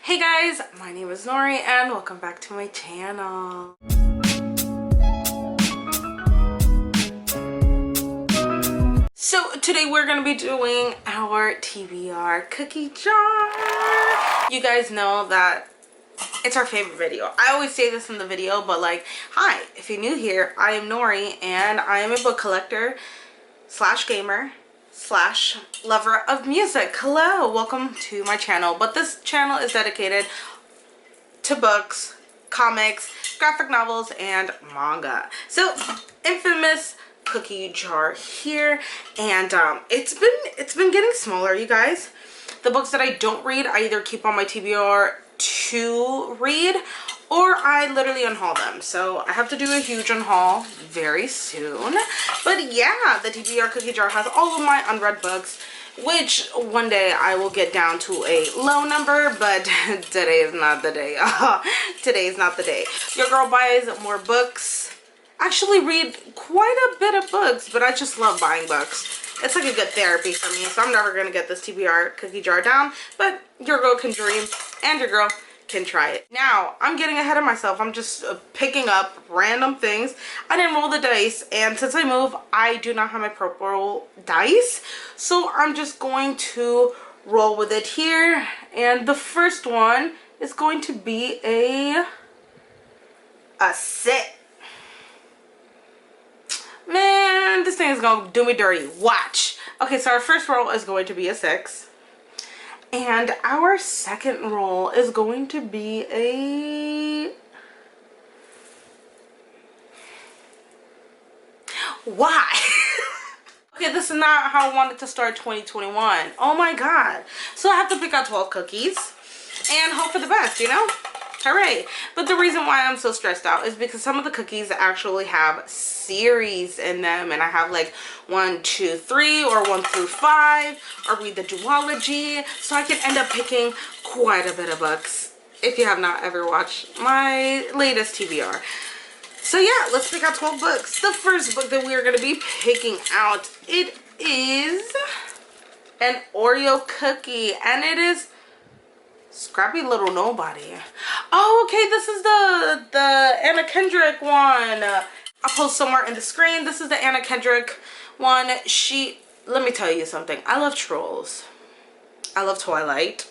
Hey guys, my name is Nori and welcome back to my channel. So today we're going to be doing our TBR Cookie Jar. You guys know that it's our favorite video. I always say this in the video, but like, hi, if you're new here, I am Nori and I am a book collector slash gamer slash lover of music. Hello, welcome to my channel. But this channel is dedicated to books, comics, graphic novels, and manga. So infamous cookie jar here, and it's been getting smaller, you guys. The books that I don't read, I either keep on my TBR to read or I literally unhaul them. So I have to do a huge unhaul very soon. But yeah, the TBR Cookie Jar has all of my unread books, which one day I will get down to a low number, but today is not the day. Today is not the day. Your girl buys more books. Actually read quite a bit of books, but I just love buying books. It's like a good therapy for me, so I'm never going to get this TBR Cookie Jar down, but your girl can dream and your girl can try it. Now, I'm getting ahead of myself. I'm just picking up random things. I didn't roll the dice, and since I moved, I do not have my purple dice, so I'm just going to roll with it here. And the first one is going to be a 6. Man, this thing is gonna do me dirty. Watch. Okay, so our first roll is going to be a 6. And our second roll is going to be a... Why? Okay, this is not how I wanted to start 2021. Oh my god. So I have to pick out 12 cookies and hope for the best, you know? Hooray. But the reason why I'm so stressed out is because some of the cookies actually have series in them, and I have like 1, 2, 3 or 1 through 5, or read the duology, so I can end up picking quite a bit of books if you have not ever watched my latest TBR. So yeah, let's pick out 12 books. The first book that we are going to be picking out, it is an Oreo cookie, and it is Scrappy Little Nobody. Oh, okay, this is the Anna Kendrick one. I'll post somewhere in the screen. This is the Anna Kendrick one. Let me tell you something. I love trolls. I love Twilight.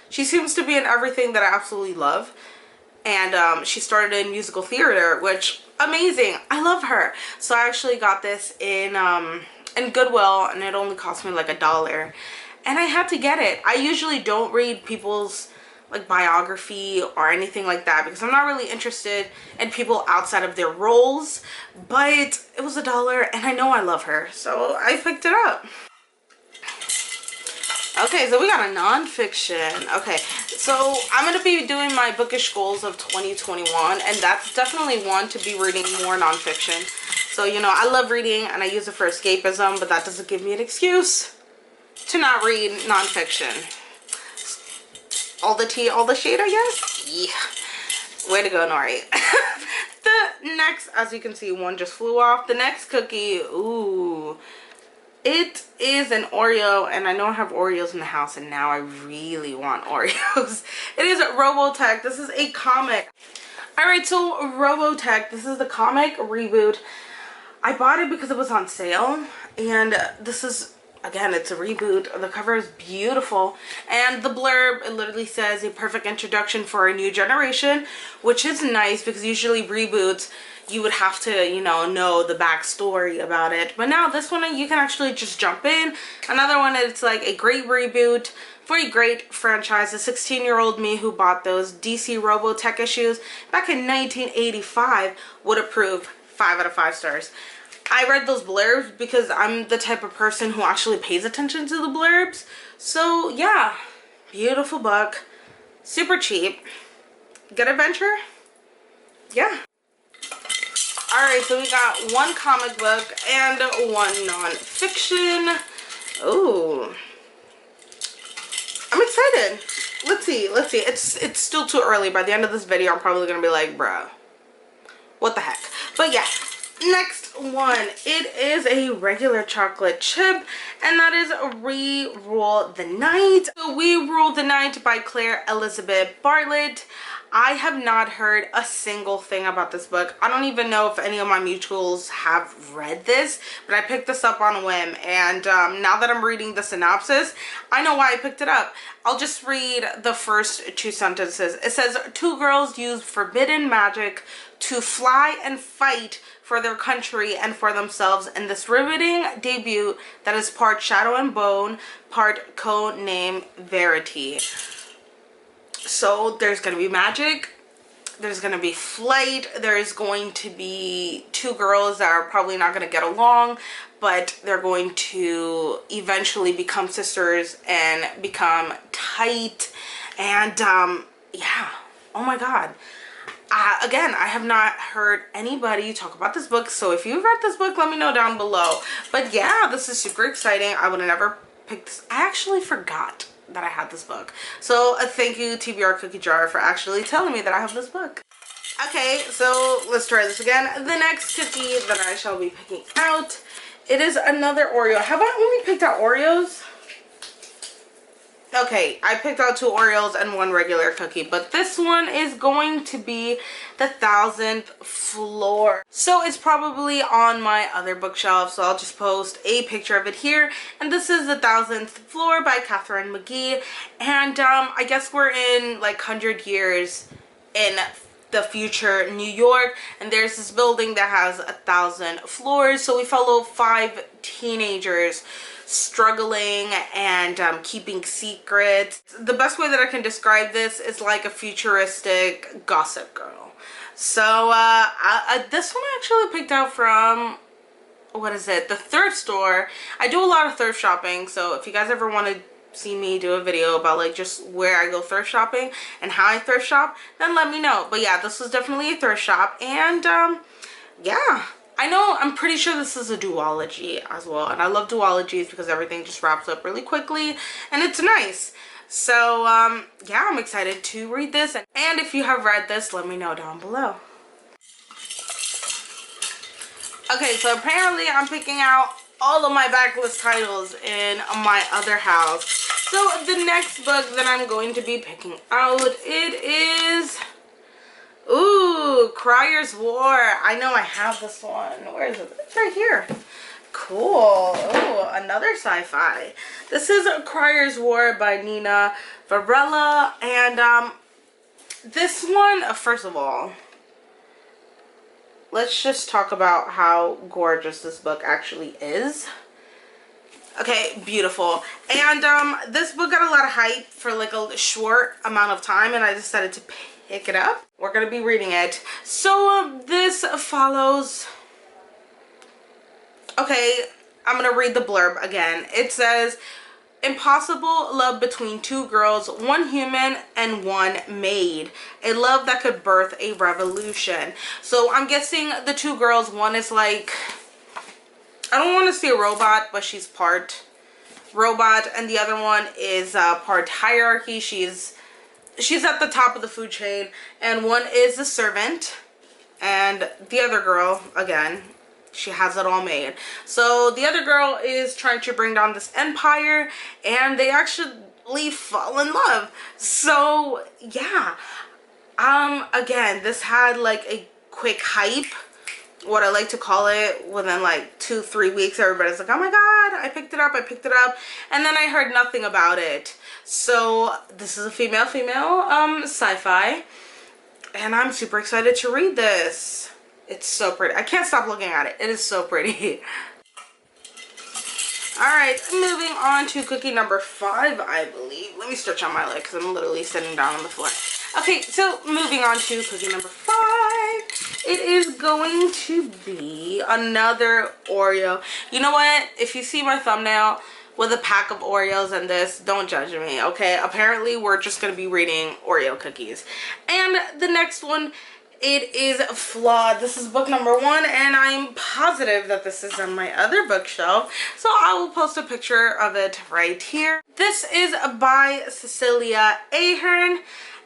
She seems to be in everything that I absolutely love. And she started in musical theater, which, amazing. I love her. So I actually got this in Goodwill, and it only cost me like $1. And I had to get it. I usually don't read people's like biography or anything like that because I'm not really interested in people outside of their roles, but it was $1 and I know I love her, so I picked it up. Okay, so we got a non-fiction. Okay, so I'm going to be doing my bookish goals of 2021, and that's definitely one to be reading more non-fiction. So, you know, I love reading and I use it for escapism, but that doesn't give me an excuse to not read non-fiction. All the tea, all the shade, I guess? Yeah. Way to go, Nori. The next, as you can see, one just flew off. The next cookie, ooh. It is an Oreo, and I know I have Oreos in the house, and now I really want Oreos. It is Robotech. This is a comic. Alright, so Robotech, this is the comic reboot. I bought it because it was on sale, and this is... Again, it's a reboot. The cover is beautiful. And the blurb, it literally says a perfect introduction for a new generation, which is nice because usually reboots, you would have to, you know the backstory about it. But now this one, you can actually just jump in. Another one, it's like a great reboot for a great franchise. The 16-year-old me who bought those DC Robotech issues back in 1985 would approve 5 out of 5 stars. I read those blurbs because I'm the type of person who actually pays attention to the blurbs. So yeah, beautiful book, super cheap, good adventure. Yeah. Alright, so we got 1 comic book and 1 non-fiction. Ooh, I'm excited. Let's see. It's still too early. By the end of this video, I'm probably gonna be like, bruh, what the heck. But yeah, next next one, it is a regular chocolate chip, and that is Rerule the Night. So Rerule the Night by Claire Elizabeth Bartlett. I have not heard a single thing about this book. I don't even know if any of my mutuals have read this, but I picked this up on a whim, and now that I'm reading the synopsis, I know why I picked it up. I'll just read the first two sentences. It says, two girls use forbidden magic to fly and fight for their country and for themselves in this riveting debut that is part Shadow and Bone, part code name Verity. So there's going to be magic, there's going to be flight, there's going to be two girls that are probably not going to get along, but they're going to eventually become sisters and become tight. And yeah, oh my god. Again, I have not heard anybody talk about this book, so if you've read this book, let me know down below. But yeah, this is super exciting. I would have never picked this. I actually forgot that I had this book. So thank you, TBR Cookie Jar, for actually telling me that I have this book. Okay, so let's try this again. The next cookie that I shall be picking out, it is another Oreo. Have I only picked out Oreos? Okay, I picked out two Oreos and one regular cookie, but this one is going to be the Thousandth Floor. So it's probably on my other bookshelf, so I'll just post a picture of it here. And this is the Thousandth Floor by Catherine McGee. And I guess we're in like 100 years in the future New York, and there's this building that has 1,000 floors. So we follow 5 teenagers struggling and keeping secrets. The best way that I can describe this is like a futuristic Gossip Girl. So this one I actually picked out from, what is it, the thrift store. I do a lot of thrift shopping, so if you guys ever want to see me do a video about like just where I go thrift shopping and how I thrift shop, then let me know. But yeah, this was definitely a thrift shop, and yeah, I know, I'm pretty sure this is a duology as well, and I love duologies because everything just wraps up really quickly and it's nice. So yeah, I'm excited to read this, and if you have read this, let me know down below. Okay, so apparently I'm picking out all of my backlist titles in my other house. So the next book that I'm going to be picking out, it is, ooh, Criers War. I know I have this one. Where is it? It's right here. Cool. Ooh, another sci-fi. This is Criers War by Nina Varela. And this one, first of all, let's just talk about how gorgeous this book actually is. Okay, beautiful. And this book got a lot of hype for like a short amount of time, and I decided to pick it up. We're gonna be reading it. So this follows, okay, I'm gonna read the blurb again. It says, impossible love between two girls, one human and one maid. A love that could birth a revolution. So I'm guessing the two girls, one is like, I don't want to say a robot, but she's part robot, and the other one is part hierarchy. She's at the top of the food chain, and one is a servant, and the other girl, again, she has it all made. So the other girl is trying to bring down this empire, and they actually fall in love. So yeah, again, this had like a quick hype, what I like to call it. Within like 2-3 weeks, everybody's like, oh my god, I picked it up, and then I heard nothing about it. So this is a female sci-fi, and I'm super excited to read this. It's so pretty. I can't stop looking at it. It is so pretty. Alright, moving on to cookie number 5, I believe. Let me stretch on my leg because I'm literally sitting down on the floor. Okay, so moving on to cookie number 5. It is going to be another Oreo. You know what? If you see my thumbnail with a pack of Oreos and this, don't judge me, okay? Apparently, we're just going to be reading Oreo cookies. And the next one, it is Flawed. This is book number 1, and I'm positive that this is on my other bookshelf, so I will post a picture of it right here. This is by Cecilia Ahern,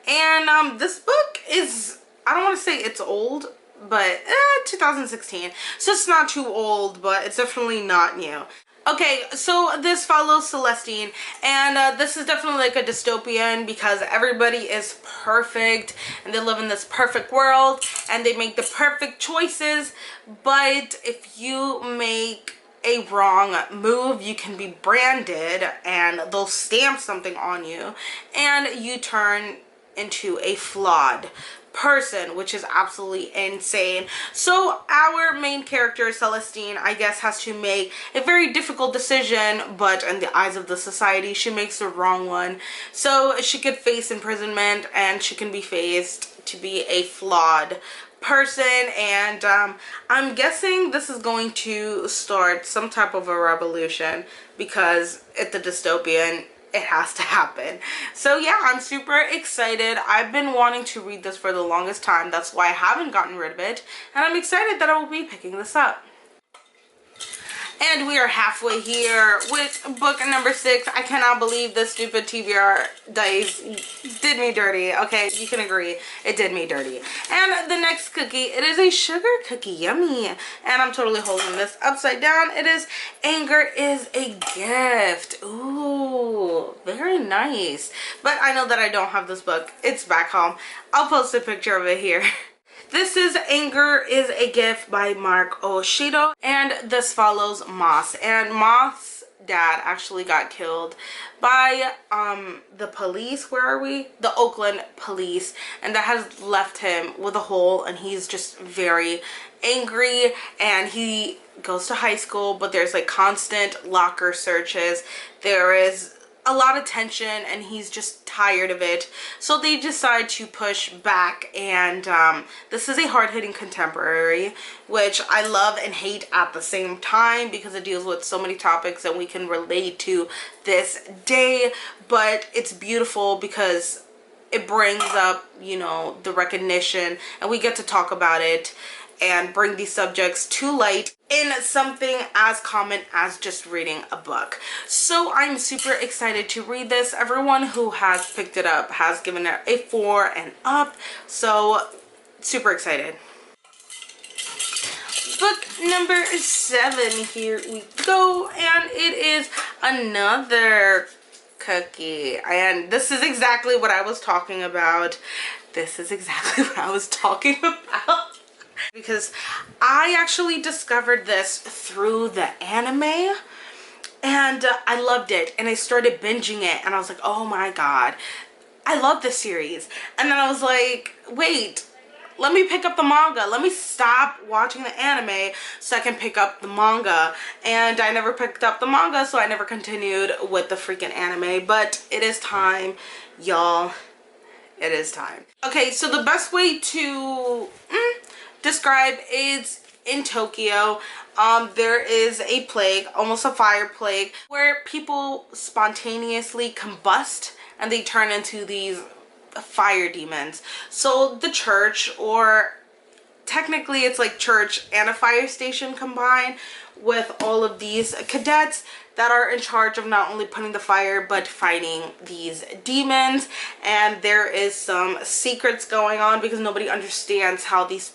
and this book is, I don't want to say it's old, but 2016, so it's not too old, but it's definitely not new. Okay, so this follows Celestine, and this is definitely like a dystopian because everybody is perfect and they live in this perfect world and they make the perfect choices, but if you make a wrong move, you can be branded and they'll stamp something on you and you turn into a flawed person, which is absolutely insane. So our main character, Celestine, I guess has to make a very difficult decision, but in the eyes of the society, she makes the wrong one. So she could face imprisonment and she can be faced to be a flawed person, and I'm guessing this is going to start some type of a revolution because it's a dystopian. It has to happen. So yeah, I'm super excited. I've been wanting to read this for the longest time. That's why I haven't gotten rid of it. And I'm excited that I will be picking this up. And we are halfway here with book number 6. I cannot believe this stupid TBR dice did me dirty. Okay, you can agree. It did me dirty. And the next cookie, it is a sugar cookie. Yummy. And I'm totally holding this upside down. It is Anger is a Gift. Ooh, very nice. But I know that I don't have this book. It's back home. I'll post a picture of it here. This is Anger is a Gift by Mark Oshido, and this follows Moss. And Moss' dad actually got killed by the police. Where are we? The Oakland police, and that has left him with a hole, and he's just very angry, and he goes to high school, but there's like constant locker searches. There is a lot of tension and he's just tired of it, so they decide to push back. And this is a hard-hitting contemporary, which I love and hate at the same time because it deals with so many topics that we can relate to this day, but it's beautiful because it brings up, you know, the recognition, and we get to talk about it and bring these subjects to light in something as common as just reading a book. So I'm super excited to read this. Everyone who has picked it up has given it a 4 and up, so super excited. Book number 7, here we go, and it is another cookie, and this is exactly what I was talking about. This is exactly what I was talking about. Because I actually discovered this through the anime, and I loved it, and I started binging it, and I was like, oh my god, I love this series. And then I was like, wait, let me pick up the manga. Let me stop watching the anime so I can pick up the manga. And I never picked up the manga, so I never continued with the freaking anime. But it is time, y'all. It is time. Okay, so the best way to describe is in Tokyo. There is a plague, almost a fire plague, where people spontaneously combust and they turn into these fire demons. So the church, or technically it's like church and a fire station combined, with all of these cadets that are in charge of not only putting the fire but fighting these demons. And there is some secrets going on because nobody understands how these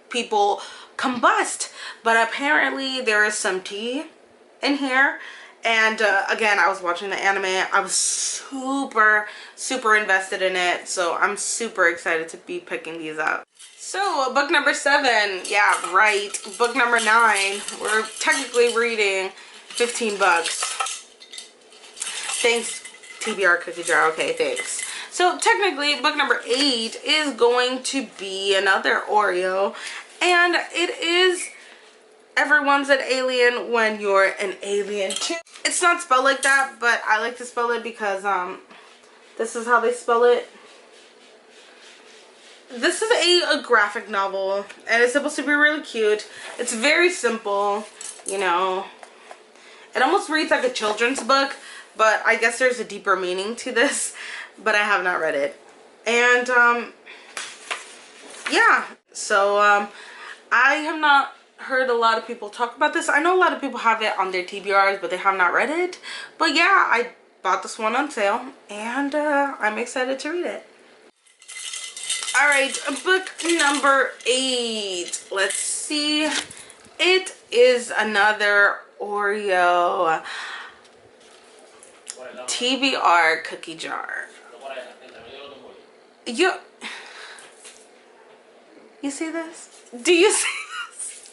people combust, but apparently there is some tea in here. And again, I was watching the anime. I was super invested in it, so I'm super excited to be picking these up. So book number 7, yeah, right, book number 9. We're technically reading 15 bucks. Thanks, TBR Cookie Jar. Okay, thanks. So technically book number 8 is going to be another Oreo, and it is Everyone's an Alien When You're an Alien Too. It's not spelled like that, but I like to spell it because this is how they spell it. This is a graphic novel, and it's supposed to be really cute. It's very simple, you know. It almost reads like a children's book, but I guess there's a deeper meaning to this, but I have not read it. And yeah, so I have not heard a lot of people talk about this. I know a lot of people have it on their TBRs, but they have not read it. But yeah, I bought this one on sale, and I'm excited to read it. Alright, right, book number 8. Let's see. It is another Oreo TBR Cookie Jar. You see this? Do you see this?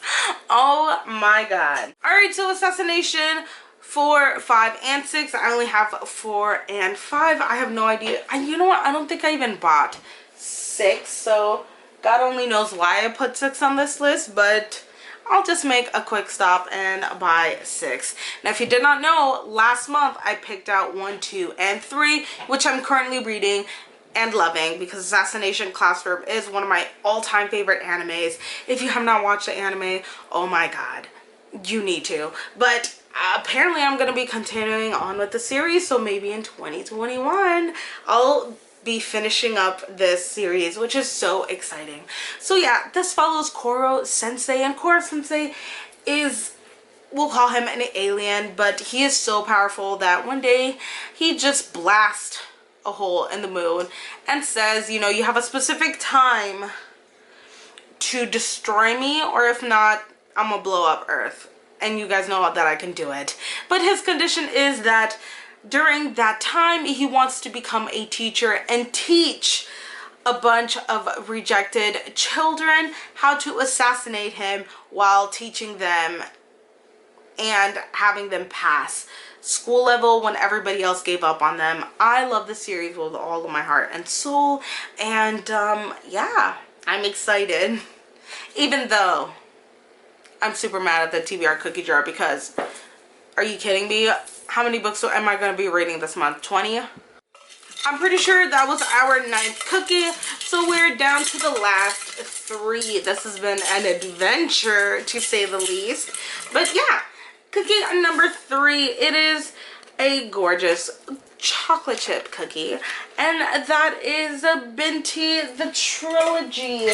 Oh my god. Alright, so Assassination 4, 5, and 6. I only have 4 and 5. I have no idea. You know what? I don't think I even bought 6. So God only knows why I put 6 on this list. But I'll just make a quick stop and buy 6. Now, if you did not know, last month I picked out 1, 2, and 3, which I'm currently reading and loving because Assassination Classroom is one of my all-time favorite animes. If you have not watched the anime, oh my god, you need to. But apparently I'm going to be continuing on with the series, so maybe in 2021 I'll be finishing up this series, which is so exciting. So yeah, this follows Koro Sensei, and Koro Sensei is, we'll call him an alien, but he is so powerful that one day he just blasts a hole in the moon and says, you know, you have a specific time to destroy me, or if not, I'm gonna blow up Earth. And you guys know that I can do it. But his condition is that during that time, he wants to become a teacher and teach a bunch of rejected children how to assassinate him while teaching them and having them pass school level when everybody else gave up on them. I love this series with all of my heart and soul, and yeah, I'm excited. Even though I'm super mad at the TBR Cookie Jar because, are you kidding me? How many books am I going to be reading this month? 20? I'm pretty sure that was our 9th cookie, so we're down to the last 3. This has been an adventure, to say the least. But yeah, cookie number 3, it is a gorgeous chocolate chip cookie, and that is a Binti The Trilogy.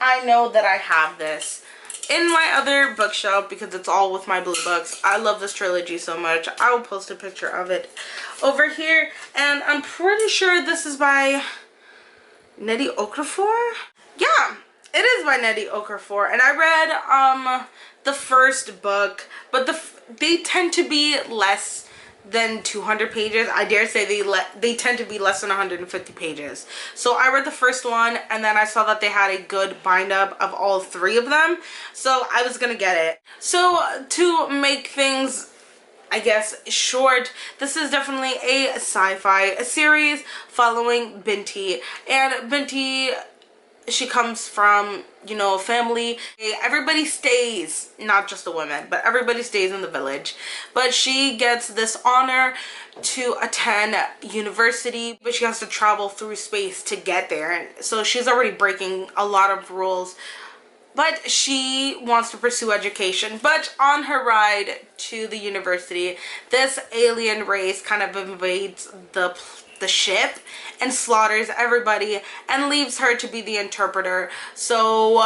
I know that I have this in my other bookshelf because it's all with my blue books. I love this trilogy so much. I will post a picture of it over here, and I'm pretty sure this is by Nnedi Okorafor. Yeah, it is by Nnedi Okorafor, and I read the first book, but they tend to be less than 200 pages. I dare say they tend to be less than 150 pages. So I read the first one, and then I saw that they had a good bind up of all 3 of them, so I was gonna get it. So to make things, I guess, short, this is definitely a sci-fi series following Binti. And Binti, she comes from, you know, a family. Everybody stays, not just the women, but everybody stays in the village. But she gets this honor to attend university, but she has to travel through space to get there. And so she's already breaking a lot of rules, but she wants to pursue education. But on her ride to the university, this alien race kind of invades the ship and slaughters everybody and leaves her to be the interpreter. So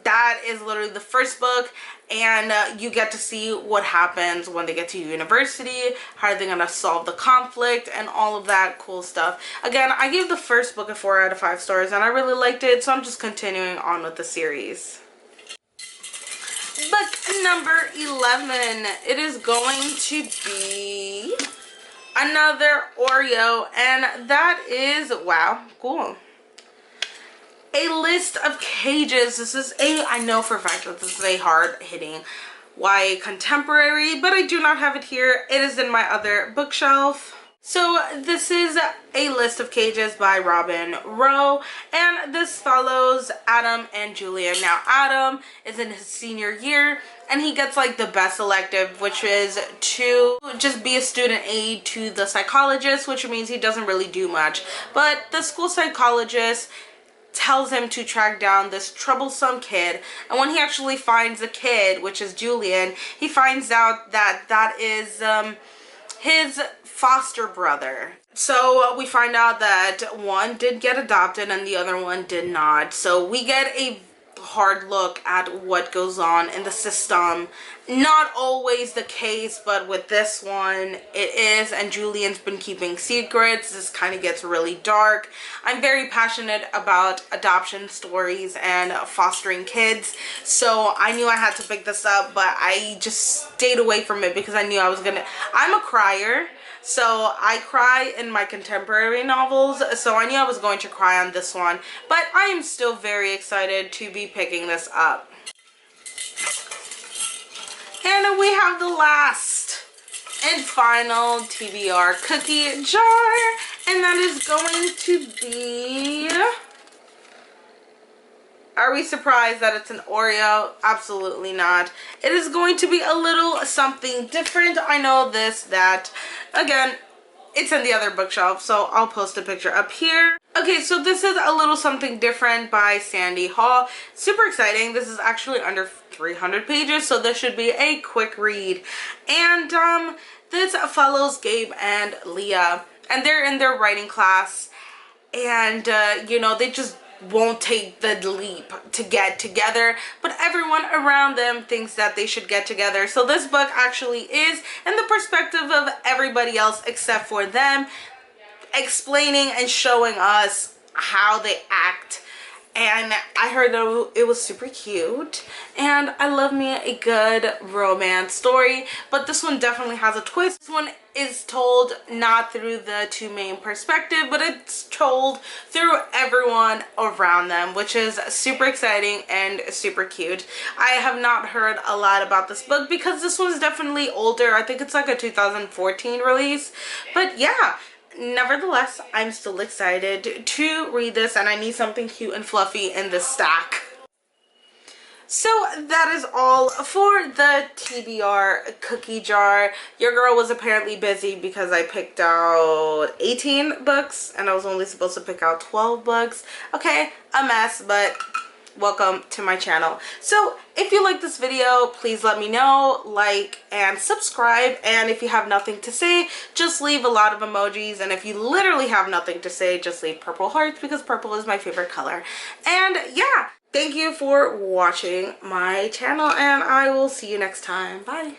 that is literally the first book, and you get to see what happens when they get to university, how are they gonna solve the conflict, and all of that cool stuff. Again, I gave the first book a 4 out of 5 stars, and I really liked it, so I'm just continuing on with the series. Book number 11, it is going to be another Oreo, and that is, wow, cool, A List of Cages. This is I know for a fact that this is a hard-hitting YA contemporary, but I do not have it here. It is in my other bookshelf. So this is A List of Cages by Robin Rowe, and this follows Adam and Julian. Now Adam is in his senior year, and he gets like the best elective, which is to just be a student aide to the psychologist, which means he doesn't really do much. But the school psychologist tells him to track down this troublesome kid, and when he actually finds the kid, which is Julian, he finds out that that is his foster brother. So we find out that one did get adopted and the other one did not. So we get a hard look at what goes on in the system. Not always the case, but with this one it is, and Julian's been keeping secrets. This kind of gets really dark. I'm very passionate about adoption stories and fostering kids, so I knew I had to pick this up, but I just stayed away from it because I knew I'm a crier. So I cry in my contemporary novels, so I knew I was going to cry on this one, but I am still very excited to be picking this up. And we have the last and final TBR cookie jar, and that is going to be... Are we surprised that it's an Oreo? Absolutely not. It is going to be a little something different. I know that, again, it's in the other bookshelf, so I'll post a picture up here. Okay, so this is a little something different by Sandy Hall. Super exciting. This is actually under 300 pages, so this should be a quick read. And this follows Gabe and Leah, and they're in their writing class, and you know, they just won't take the leap to get together, but everyone around them thinks that they should get together. So this book actually is in the perspective of everybody else except for them, explaining and showing us how they act. And I heard that it was super cute, and I love me a good romance story, but this one definitely has a twist. This one is told not through the two main perspective, but it's told through everyone around them, which is super exciting and super cute. I have not heard a lot about this book because this one's definitely older. I think it's like a 2014 release, but yeah. Nevertheless, I'm still excited to read this, and I need something cute and fluffy in this stack. So that is all for the TBR cookie jar. Your girl was apparently busy because I picked out 18 books and I was only supposed to pick out 12 books. Okay, a mess, but welcome to my channel. So if you like this video, please let me know, like and subscribe, and if you have nothing to say, just leave a lot of emojis, and if you literally have nothing to say, just leave purple hearts because purple is my favorite color. And yeah, thank you for watching my channel, and I will see you next time. Bye.